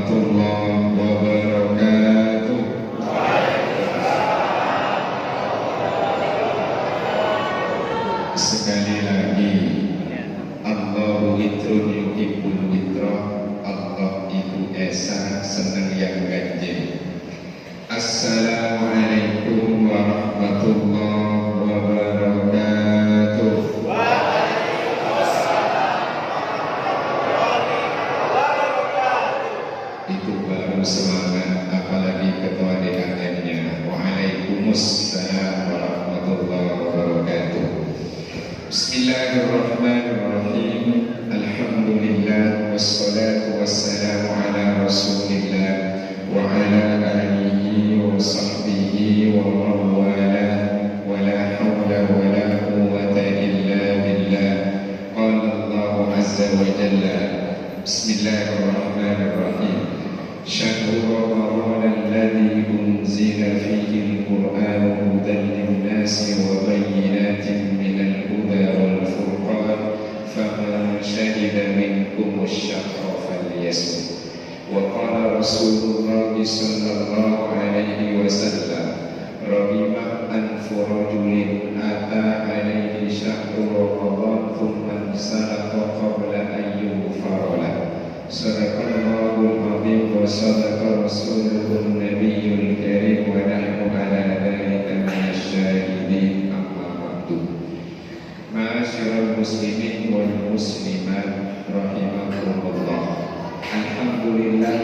warahmatullahi wabarakatuh. Sekali lagi, Allahu witrun yuhibbul witra. Allah itu esa senang yang ganjil. Assalamualaikum warahmatullahi wabarakatuh. Itu baru semangat, apalagi ketua DKM-nya. Waalaikumsalam warahmatullahi wabarakatuh. Bismillahirrahmanirrahim. Alhamdulillah wassalatu wassalamu ala Rasulillah wa ala alihi wa sahbihi wa mawala wa la hawla wa la quwwata illa billah. Qala Allah azza wa jalla. Bismillahirrahmanirrahim. Syahrul Ramadan alladzi unzila fihi al-Qur'an hudan lin-nasi wa bayyinatin minal huda wal furqan faman shahida minkum ash-shahra falyasum. Wa qala Rasulullah sallallahu alaihi wasallam rahimah anfu rajulin ata alaihi syahru Ramadan thumma salaka qabla an yughfara lahu. Sadaqallahul azim wa sadaqa rasuluhun nabiyyul karim wa nahnu ala dhalika minasyahidin. Amma ba'du. Ma'asyiral muslimin wal muslimat rahimakumullah. Alhamdulillah,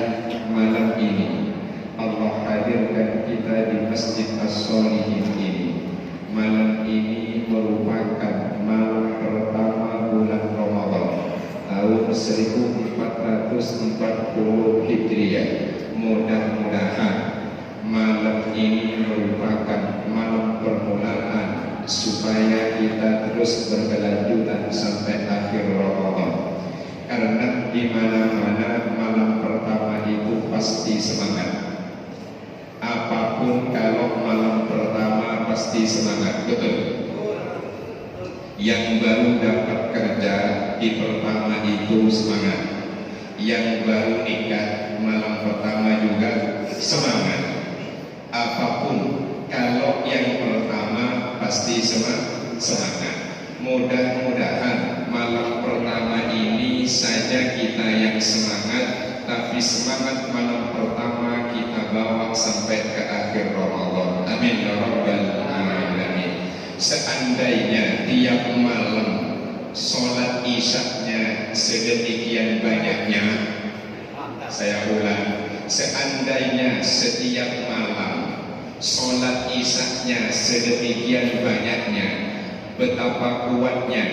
malam ini Allah hadirkan kita di Masjid As-Sholihin ini. Malam ini merupakan malam pertama bulan Ramadan tahun 1440 Hijriah. Mudah-mudahan malam ini merupakan malam permulaan supaya kita terus berkelanjutan sampai akhir Ramadan. Karena di mana-mana malam pertama itu pasti semangat. Apapun kalau malam pertama pasti semangat, betul. Yang baru dapat kerja di pertama itu semangat. Yang baru nikah malam pertama juga semangat. Apapun kalau yang pertama pasti semangat. Mudah-mudahan malam pertama ini saja kita yang semangat, tapi semangat malam pertama kita bawa sampai ke akhir Ramadan. Amin ya rabbal alamin. Seandainya tiap malam sholat isyaknya sedemikian banyaknya, saya ulang, seandainya setiap malam sholat isyaknya sedemikian banyaknya, betapa kuatnya,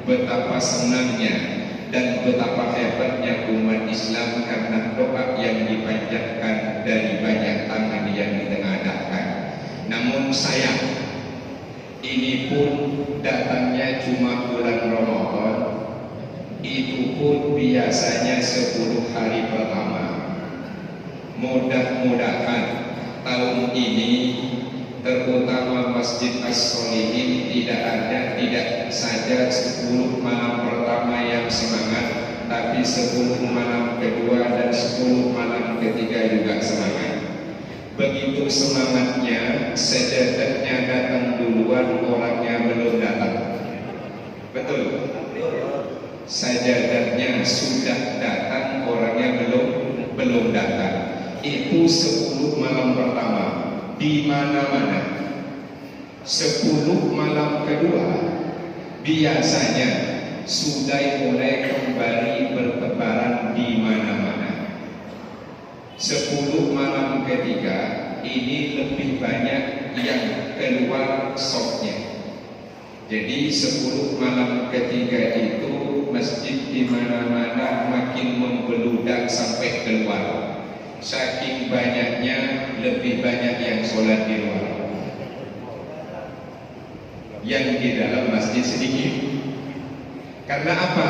betapa senangnya, dan betapa hebatnya umat Islam karena doa yang dipanjatkan dari banyak tangan yang ditengadahkan. Namun sayang, ini pun datangnya cuma bulan Ramadan. Itu pun biasanya 10 hari pertama. Mudah-mudahan tahun ini terutama Masjid As-Sholihin tidak saja 10 malam pertama yang semangat, tapi 10 malam kedua dan 10 malam ketiga juga semangat. Begitu semangatnya, sejadatnya datang duluan, orangnya belum datang. Betul? Sajadatnya sudah datang, orangnya belum datang. Itu 10 malam pertama di mana-mana. 10 malam kedua biasanya sudah mulai kembali bertebaran di mana-mana. 10 malam ketiga ini lebih banyak yang keluar soknya. Jadi 10 malam ketiga itu masjid di mana-mana makin membeludak sampai keluar. Saking banyaknya, lebih banyak yang sholat di luar. Yang di dalam masjid sedikit. Karena apa?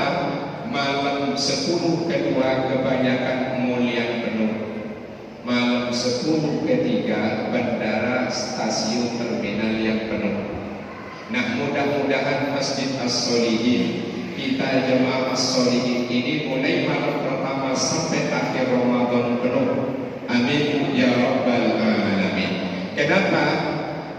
Malam 10 kedua kebanyakan mall yang penuh. Malam 10 ketiga bandara, stasiun, terminal yang penuh. Nah, mudah-mudahan Masjid As-Sholihin, kita jemaah As-Sholihin ini mulai malam pertama sampai akhir Ramadan Kenapa?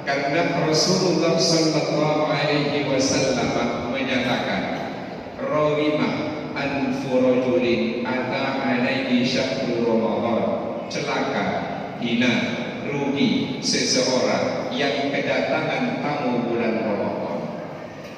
Karena Rasulullah Sallallahu Alaihi Wasallam menyatakan, rawimah anfu rajulin ata alaihi syahrul Ramadan, celaka, hina, rugi seseorang yang kedatangan tamu bulan Ramadan,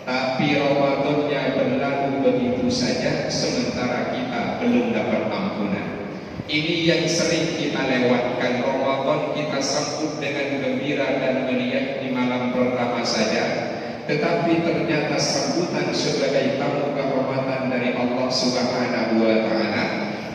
tapi Ramadannya berlalu begitu saja sementara kita belum dapat ampunan. Ini yang sering kita lewatkan. Ramadan kita sambut dengan gembira dan meriah di malam pertama saja, tetapi ternyata sambutan sebagai tamu kehormatan dari Allah Subhanahu wa Ta'ala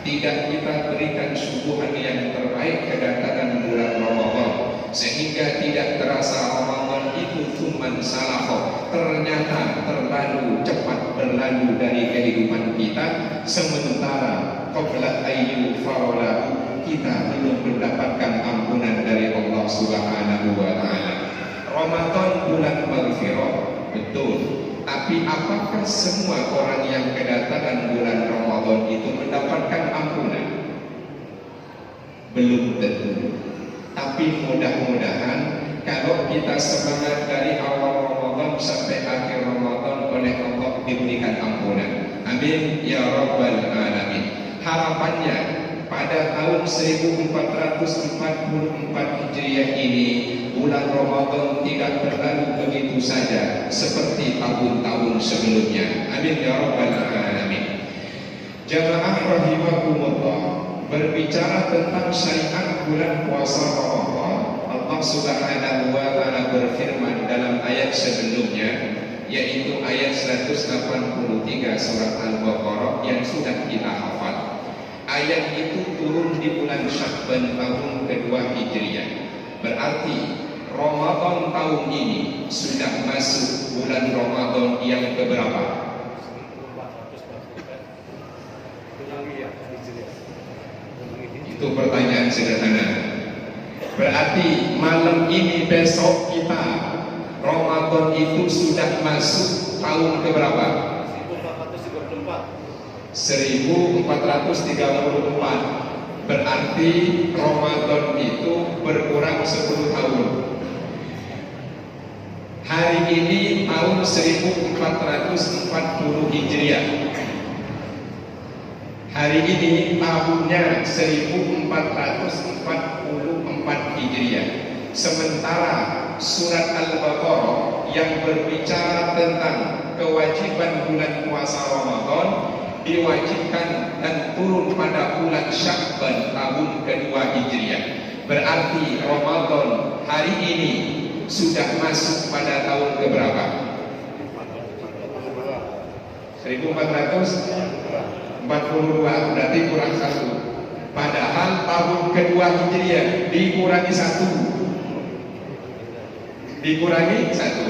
tidak kita berikan suguhan yang terbaik kedatangan bulan Ramadan, sehingga tidak terasa Ramadan itu cuman salafah, ternyata terlalu cepat berlalu dari kehidupan kita, sementara qabla ayyu farolahu, kita belum mendapatkan ampunan dari Allah Subhanahu wa Ta'ala. Ramadan bulan maghfirah, betul, tapi apakah semua orang yang kedatangan bulan Ramadan itu mendapatkan ampunan? Belum tentu. Tapi mudah-mudahan kalau kita semangat dari awal Ramadan sampai akhir Ramadan, oleh Allah diberikan ampunan. Amin ya rabbal alamin. Harapannya pada tahun 1444 Hijriah ini, bulan Ramadan tidak berlalu begitu saja seperti tahun-tahun sebelumnya. Amin ya rabbal alamin. Jamaah rahimakumullah, berbicara tentang syariat bulan puasa Ramadan, Allah Subhanahu wa Ta'ala berfirman dalam ayat sebelumnya, yaitu ayat 183 surat Al-Baqarah yang sudah kita hafal. Ayat itu turun di bulan Sya'ban tahun kedua Hijriah. Berarti Ramadan tahun ini sudah masuk bulan Ramadan yang keberapa? Itu pertanyaan sederhana. Berarti malam ini besok kita Ramadan itu sudah masuk tahun keberapa? 1434. Berarti Ramadan itu berkurang 10 tahun. Hari ini tahun 1440 Hijriah. Hari ini tahunnya 1444 Hijriah. Sementara surat Al-Baqarah yang berbicara tentang kewajiban bulan puasa Ramadan diwajibkan dan turun pada bulan Sya'ban tahun kedua Hijriah. Berarti Ramadan hari ini sudah masuk pada tahun keberapa? 1442, berarti kurang 1. Padahal tahun kedua Hijriah dikurangi 1.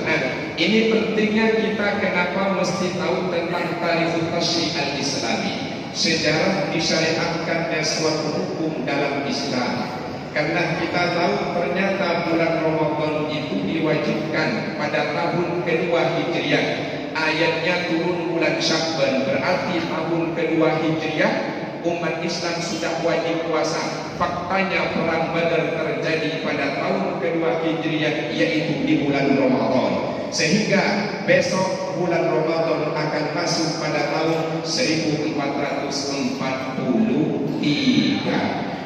Nah, ini pentingnya kita kenapa mesti tahu tentang tarikh tasyri' al-Islami, sejarah disyariatkannya suatu hukum dalam Islam. Karena kita tahu ternyata bulan Ramadan itu diwajibkan pada tahun kedua Hijriah. Ayatnya turun bulan Sya'ban, berarti tahun kedua Hijriah umat Islam sudah wajib puasa. Faktanya perang Badar terjadi pada tahun kedua Hijriah, yaitu di bulan Ramadan. Sehingga besok bulan Ramadan akan masuk pada tahun 1443.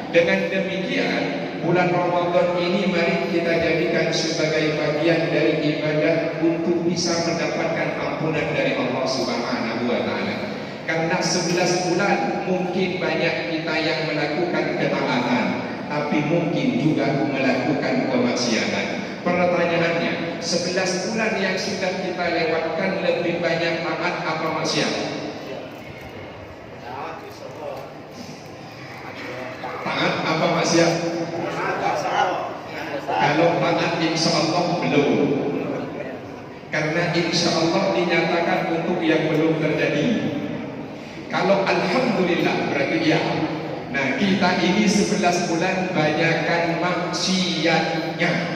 Dengan demikian, bulan Ramadan ini mari kita jadikan sebagai bagian dari ibadah untuk bisa mendapatkan ampunan dari Allah Subhanahu wa Ta'ala. Karena 11 bulan mungkin banyak kita yang melakukan ketaatan, tapi mungkin juga melakukan kemaksiatan. Pertanyaannya, 11 bulan yang sudah kita lewatkan lebih banyak taat apa maksiat? Taat apa maksiat? Kalau taat insya Allah belum. Karena insya Allah dinyatakan untuk yang belum terjadi. Kalau alhamdulillah berarti ya. Nah, kita ini 11 bulan banyakkan maksiatnya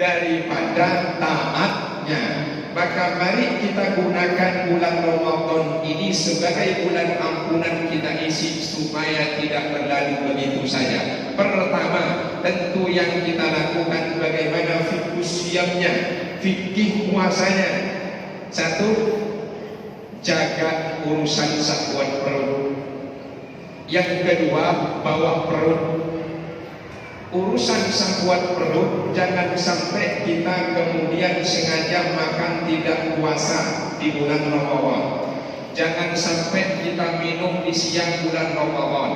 daripada taatnya. Maka mari kita gunakan bulan Ramadan ini sebagai bulan ampunan kita isi supaya tidak berlalu begitu saja. Pertama, tentu yang kita lakukan bagaimana fikih siamnya, fikih puasanya. Satu, jaga urusan syahwat perut. Yang kedua, bawa perut. Urusan syahwat perut, jangan sampai kita kemudian sengaja makan tidak puasa di bulan Ramadan. Jangan sampai kita minum di siang bulan Ramadan.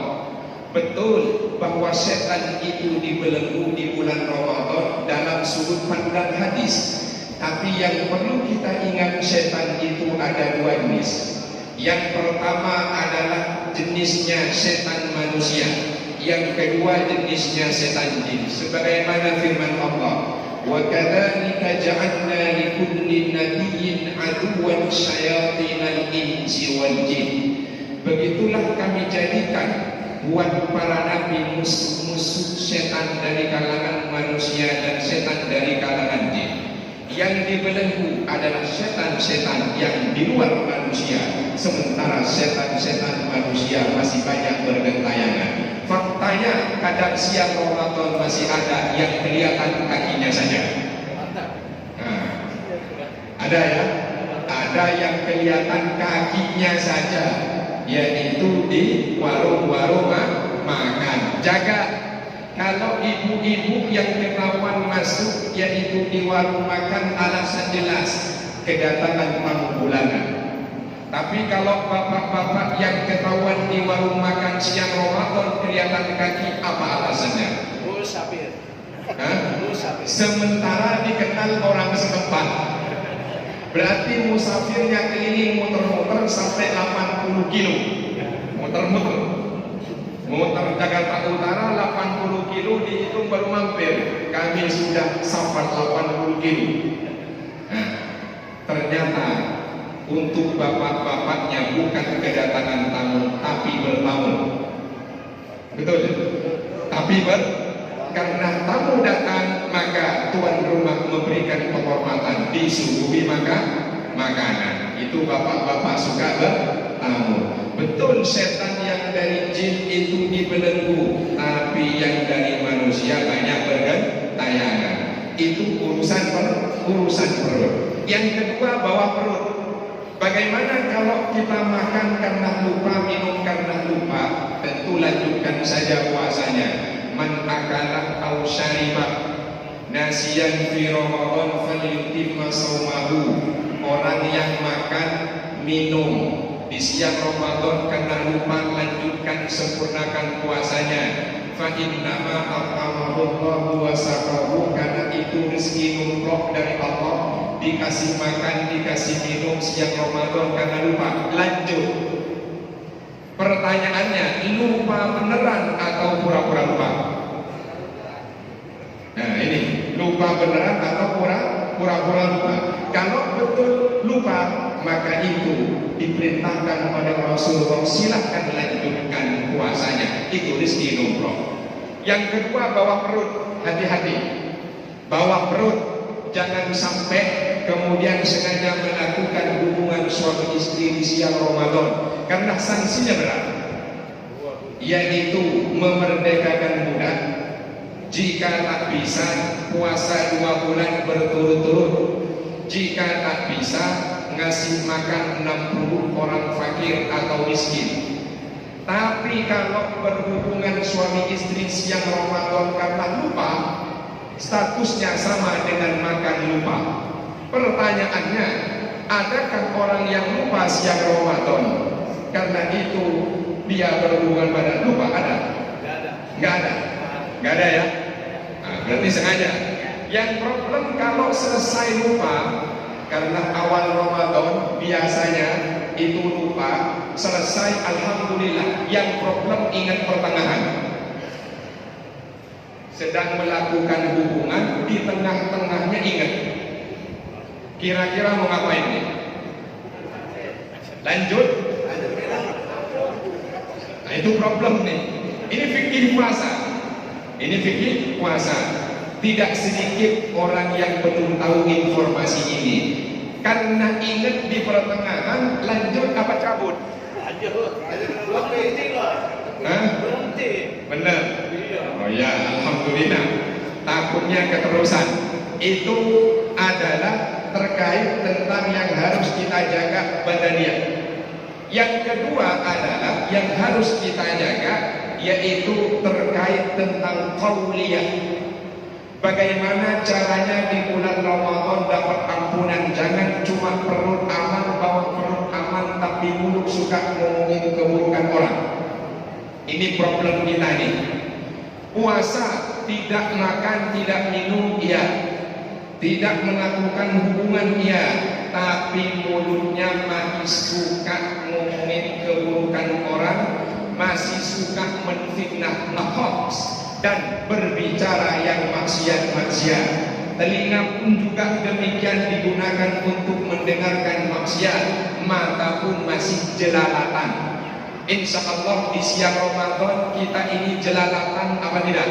Betul bahwa setan itu dibelenggu di bulan Ramadan dalam sudut pandang hadis. Tapi yang perlu kita ingat, setan itu ada dua jenis. Yang pertama adalah jenisnya setan manusia. Yang kedua jenisnya setan jin. Sebagaimana firman Allah, wa kadzalika ja'alna likulli nabiyyin aduwwan syayatinal insi wal jin. Begitulah kami jadikan buat para nabi musuh-musuh setan dari kalangan manusia dan setan dari kalangan jin. Yang dibelenggu adalah setan-setan yang di luar manusia, sementara setan-setan manusia masih banyak bergentayangan. Faktanya kadang siang Ramadan masih ada yang kelihatan kakinya saja. Nah, ada ya, ada yang kelihatan kakinya saja, yaitu di warung-warung makan. Jaga, kalau ibu-ibu yang ketahuan masuk yaitu di warung makan, alasan jelas kedatangan tamu bulanan. Tapi kalau bapak-bapak yang ketahuan di warung makan siang Ramadan kelihatan kaki, apa alasannya? Musafir. Sementara dikenal orang setempat. Berarti musafirnya keliling muter-muter sampai 80 kilo. Muter-muter. Muter Jakarta Utara 80 kilo, dihitung baru mampir. Kami sudah safar 80 kilo. Nah, ternyata untuk bapak-bapaknya bukan kedatangan tamu, tapi bertamu. Betul? Tapi karena tamu datang, maka tuan rumah memberikan penghormatan, disuguhi makanan. Itu bapak-bapak suka bertamu. Betul, setan yang dari jin itu dibelenggu, tapi yang dari manusia banyak bergentayangan. Itu urusan perut. Yang kedua, bawa perut. Bagaimana kalau kita makan karena lupa, minum karena lupa? Tentu lanjutkan saja puasanya. Man akala aw syariba nasiyan fi Ramadan falyutimma shaumahu. Orang yang makan, minum di siang Ramadan karena lupa, lanjutkan, sempurnakan puasanya. Fa innama at'amahullahu wa saqahu, karena itu rezeki numroh dari Allah, dikasih makan, dikasih minum siang Ramadan karena lupa. Lanjut. Pertanyaannya, lupa beneran atau pura-pura lupa? Nah ini, lupa beneran atau pura-pura lupa? Kalau betul lupa, maka itu diperintahkan oleh Rasulullah, silahkan lanjutkan puasanya. Itu rezeki numroh. Yang kedua, bawa perut. Hati-hati, bawa perut. Jangan sampai kemudian sengaja melakukan hubungan suami istri di siang Ramadan, karena sanksinya berat, yaitu memerdekakan budak. Jika tak bisa, puasa 2 bulan berturut-turut. Jika tak bisa, ngasih makan 60 orang fakir atau miskin. Tapi kalau berhubungan suami istri siang Ramadan karena lupa, statusnya sama dengan makan lupa. Pertanyaannya, adakah orang yang lupa siang Ramadan karena itu dia berhubungan pada lupa? Ada? Nggak ada ya? Nah, berarti sengaja. Yang problem kalau selesai lupa, karena awal Ramadan biasanya itu lupa, selesai alhamdulillah. Yang problem ingat pertengahan. Sedang melakukan hubungan, di tengah-tengahnya ingat. Kira-kira mau ngapain nih? Lanjut? Nah itu problem nih. Ini fikih puasa. Ini fikih puasa. Tidak sedikit orang yang belum tahu informasi ini. Karena ingat di pertengahan, lanjut apa cabut? Lanjut. Berhenti lah. Hah? Berhenti. Benar. Iya. Oh ya, alhamdulillah. Takutnya keterusan. Itu adalah terkait tentang yang harus kita jaga badaniah. Yang kedua adalah yang harus kita jaga, yaitu terkait tentang qauliyah. Bagaimana caranya di bulan Ramadan dapat ampunan? Jangan cuma perut aman, bawa perut aman, tapi mulut suka ngomongin keburukan orang. Ini problem kita nih. Puasa, tidak makan, tidak minum, iya. Tidak melakukan hubungan, iya. Tapi mulutnya masih suka ngomongin keburukan orang, masih suka menfitnah, ngehoax, dan berbicara yang maksiat-maksiat. Telinga pun juga demikian digunakan untuk mendengarkan maksiat. Mata pun masih jelalatan. Insya Allah di siang Ramadan kita ini jelalatan apa tidak?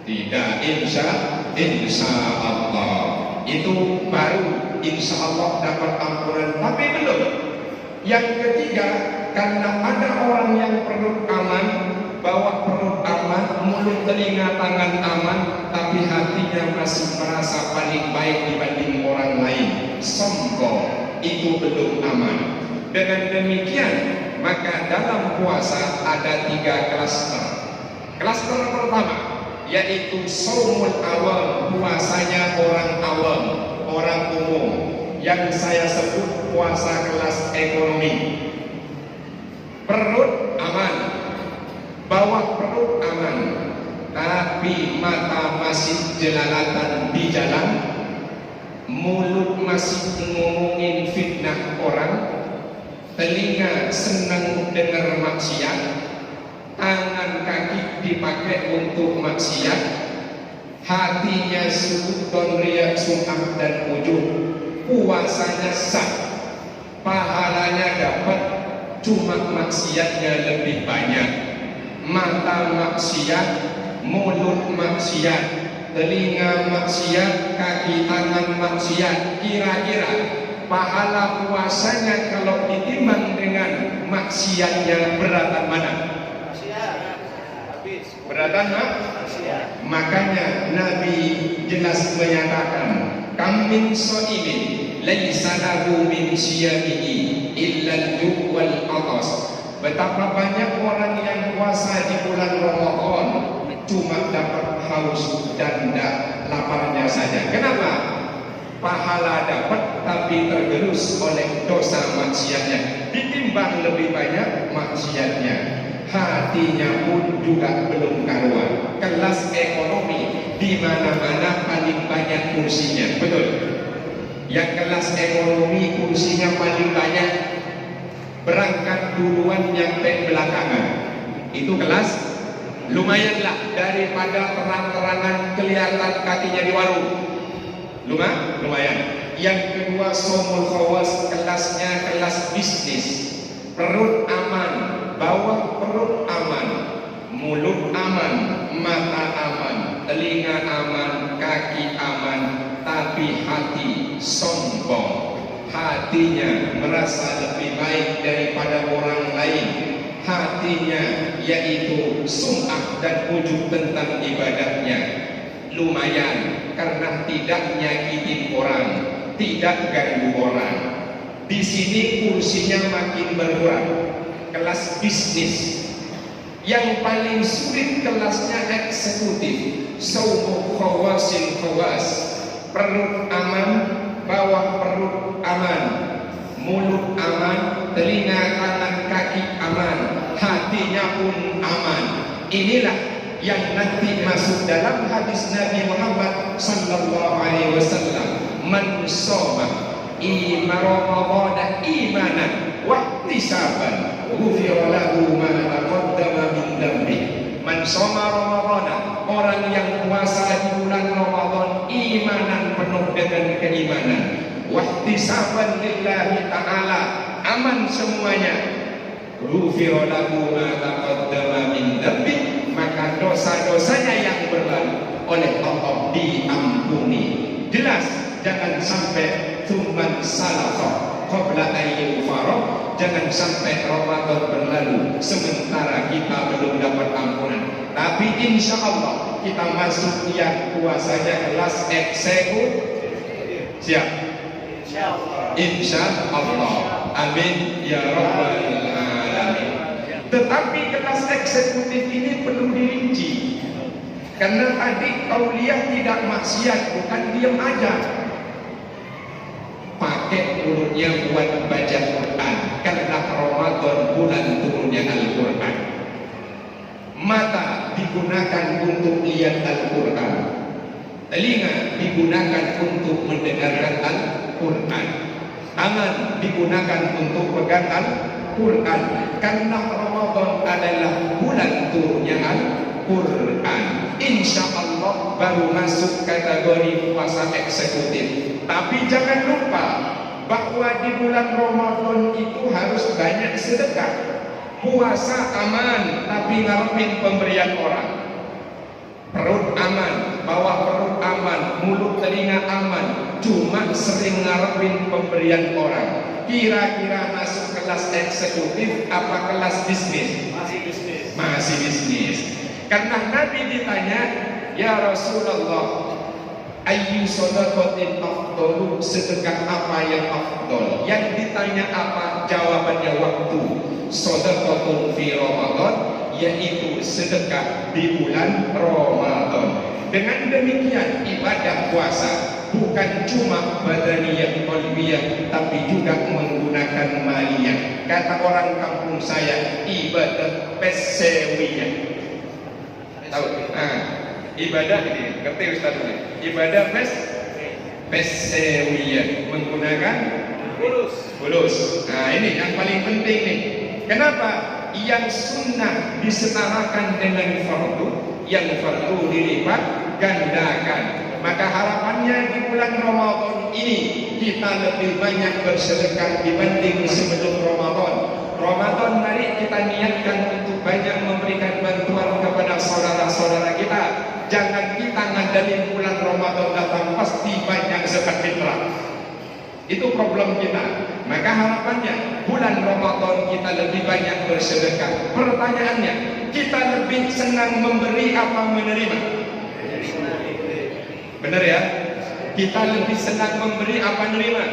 Tidak, insya Allah. Itu baru insya Allah dapat ampunan. Tapi belum. Yang ketiga, karena ada orang yang perut aman, bawa perut aman, mulut, telinga, tangan aman, tapi hatinya masih merasa paling baik dibanding orang lain, sombong, itu belum aman. Dengan demikian, maka dalam puasa ada 3 klaster. Klaster pertama yaitu shaumul awam, puasanya orang awam, orang umum, yang saya sebut puasa kelas ekonomi. Perut aman, bawa perut aman, tapi mata masih jelalatan di jalan, mulut masih ngomongin fitnah orang, telinga senang dengar maksiat, tangan kaki dipakai untuk maksiat, hatinya suudon riak sum'ah dan ujub. Puasanya sah, pahalanya dapat, cuma maksiatnya lebih banyak. Mata maksiat, mulut maksiat, telinga maksiat, kaki tangan maksiat. Kira-kira pahala puasanya kalau ditimbang dengan maksiatnya beratan mana? Maksiat. Habis. Beratan mak? Maksiat. Makanya Nabi jelas menyatakan, kam min shaimin laisa lahu min siyamihi illa al-ju' wal 'atas. Betapa banyak orang yang puasa di bulan Ramadan cuma dapat haus dan laparnya saja. Kenapa? Pahala dapat tapi tergerus oleh dosa maksiatnya. Ditimbang lebih banyak maksiatnya. Hatinya pun juga belum karuan. Kelas ekonomi di mana-mana paling banyak kursinya. Betul? Yang kelas ekonomi kursinya paling banyak, berangkat duluan nyampe belakangan. Itu kelas lumayanlah daripada terang-terangan kelihatan kakinya di warung. Lumayan. Yang kedua shaumul khawas, kelasnya kelas bisnis. Perut aman, bawa perut aman, mulut aman, mata aman, telinga aman, kaki aman, tapi hati sombong. Hatinya merasa lebih baik daripada orang lain. Hatinya yaitu sum'ah dan ujub tentang ibadahnya. Lumayan karena tidak nyakitin orang, tidak ganggu orang. Di sini kursinya makin berkurang. Kelas bisnis yang paling sulit kelasnya eksekutif, shaumul khawasil khawas. Perut aman, bawah perut aman, mulut aman, telinga, tangan, kaki aman, hatinya pun aman. Inilah yang nanti masuk dalam hadis Nabi Muhammad sallallahu alaihi wasallam, man shoma Ramadan imanan wa ihtisaban ghufira lahu ma taqaddama min dhanbi. Man shoma Ramadan, orang yang puasa di bulan Ramadan imanan, penuh dengan keimanan, wa ihtisaban lillahi ta'ala, aman semuanya, ghufira lahu ma taqaddama min dhanbi, maka dosa-dosanya yang berlalu oleh Allah diampuni. Jelas, jangan sampai thumman salafah qabla ayyufarah. Jangan sampai Ramadan berlalu sementara kita belum dapat ampunan. Tapi insya Allah kita masuk yang puasanya kelas eksekutif. Siap? Insya Allah. Amin ya rabbal alamin. Tetapi kelas eksekutif ini perlu dirinci. Karena tadi tauliah tidak maksiat, bukan diam aja. Pakai mulutnya buat baca Quran, karena Ramadan bulan turunnya Al-Quran. Mata digunakan untuk lihat Al-Quran, telinga digunakan untuk mendengarkan Al-Quran, tangan digunakan untuk pegang Al-Quran. Karena Ramadan adalah bulan turunnya Al-Quran. Insya Allah baru masuk kategori puasa eksekutif. Tapi jangan lupa bahwa di bulan Ramadan itu harus banyak sedekah. Puasa aman, tapi ngarepin pemberian orang. Perut aman, bawa perut aman, mulut telinga aman, cuma sering ngarepin pemberian orang. Kira-kira masuk kelas eksekutif apa kelas bisnis? Masih bisnis. Masih bisnis. Karena Nabi ditanya, ya Rasulullah, ayyu shadaqatin afdalu, sedekah apa yang afdal? Yang ditanya apa? Jawabannya waktu. Shadaqatun fi Ramadan, yaitu sedekah di bulan Ramadan. Dengan demikian ibadah puasa bukan cuma badaniyah qalbiyah, tapi juga menggunakan maliyah. Kata orang kampung saya, ibadah pesewiyah. Tahu? Ibadah ini, ngerti Ustaz ini? Ibadah pesewiyah, menggunakan fulus. Nah, ini yang paling penting nih. Kenapa? Yang sunnah disetarakan dengan fardu, yang fardu dilipat gandakan. Maka harapannya di bulan Ramadan ini kita lebih banyak bersedekah dibanding sebelum Ramadan. Ramadan mari kita niatkan untuk banyak memberikan bantuan kepada saudara-saudara kita. Jangan kita ngandalin bulan Ramadan datang pasti banyak zakat fitrah. Itu problem kita. Maka harapannya bulan Ramadan kita lebih banyak bersedekah. Pertanyaannya, kita lebih senang memberi apa menerima? Benar ya? Kita lebih senang memberi apa menerima?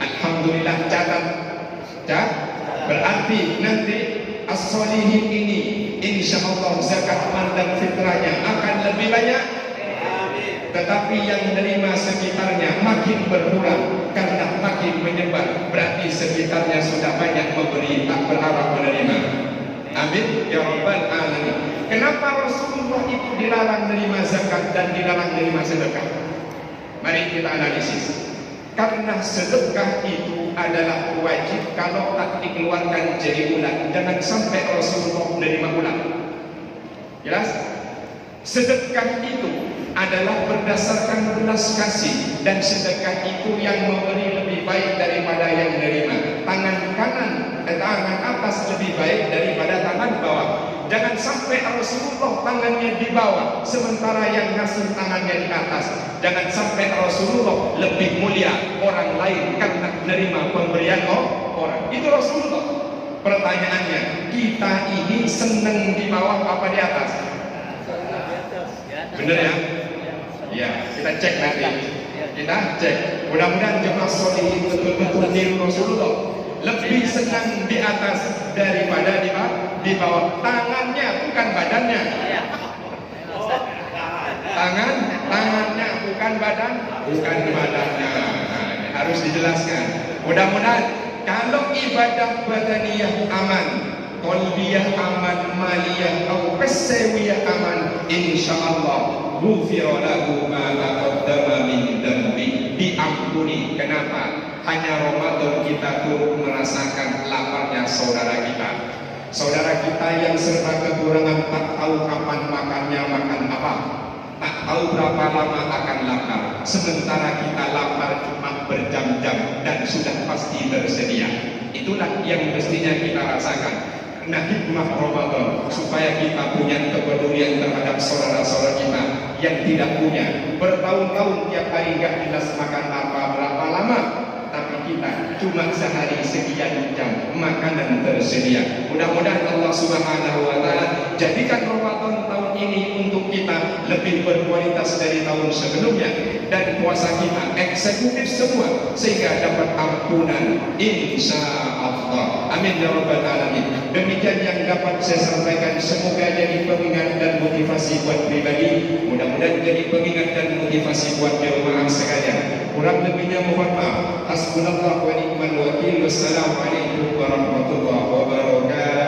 Alhamdulillah, catat. Berarti nanti as-solihin ini insya Allah zakat mal dan fitrahnya akan lebih banyak. Tetapi yang menerima sekitarnya makin berkurang karena makin menyebar. Berarti sekitarnya sudah banyak memberi, tak berharap menerima. Amin ya rabbal alamin. Kenapa Rasulullah itu dilarang menerima zakat dan dilarang menerima sedekah? Mari kita analisis. Karena sedekah itu adalah wajib, kalau tak dikeluarkan jadi ulang. Jangan sampai Rasulullah menerima ulang. Jelas? Sedekah itu adalah berdasarkan belas kasih, dan sedekah itu yang memberi lebih baik daripada yang menerima. Tangan kanan dan tangan atas lebih baik daripada tangan bawah. Jangan sampai Rasulullah tangannya di bawah sementara yang ngasih tangannya di atas. Jangan sampai Rasulullah lebih mulia orang lain karena menerima pemberian orang. Itu Rasulullah. Pertanyaannya, kita ini senang di bawah apa di atas? Bener ya? Ya, kita cek nanti. Kita cek. Mudah-mudahan jemaah sholihin betul-betul niru Rasulullah. Lebih senang di atas daripada di bawah. Tangannya bukan badannya. Tangannya bukan badannya. Harus dijelaskan. Mudah-mudahan kalau ibadah badaniyah aman, qalbiyah aman, maliyah atau pesewiyah aman, insyaallah ghufira lahu ma taqaddama min dhanbi, diampuni. Kenapa? Hanya Ramadan kita turut merasakan laparnya saudara kita. Saudara kita yang serba kekurangan, tak tahu kapan makannya makan apa, tak tahu berapa lama akan lapar. Sementara kita lapar cuma berjam-jam dan sudah pasti tersedia. Itulah yang mestinya kita rasakan. Nah, hikmah Ramadan supaya kita punya kepedulian terhadap saudara-saudara kita yang tidak punya. Bertahun-tahun tiap hari gak jelas makan apa, berapa lama, tapi kita cuma sehari sekian jam makanan tersedia. Mudah-mudahan Allah Subhanahu wa taala jadikan Ramadan tahun ini untuk kita lebih berkualitas dari tahun sebelumnya, dan puasa kita eksekutif semua sehingga dapat ampunan insyaallah. Amin ya rabbal alamin. Demikian yang dapat saya sampaikan, semoga jadi pengingat dan motivasi buat pribadi, mudah-mudahan jadi pengingat dan motivasi buat jemaah sekalian. Kurang lebihnya mohon maaf. Hasbunallah wa ni'mal wakil. Wassalamualaikum warahmatullahi wabarakatuh.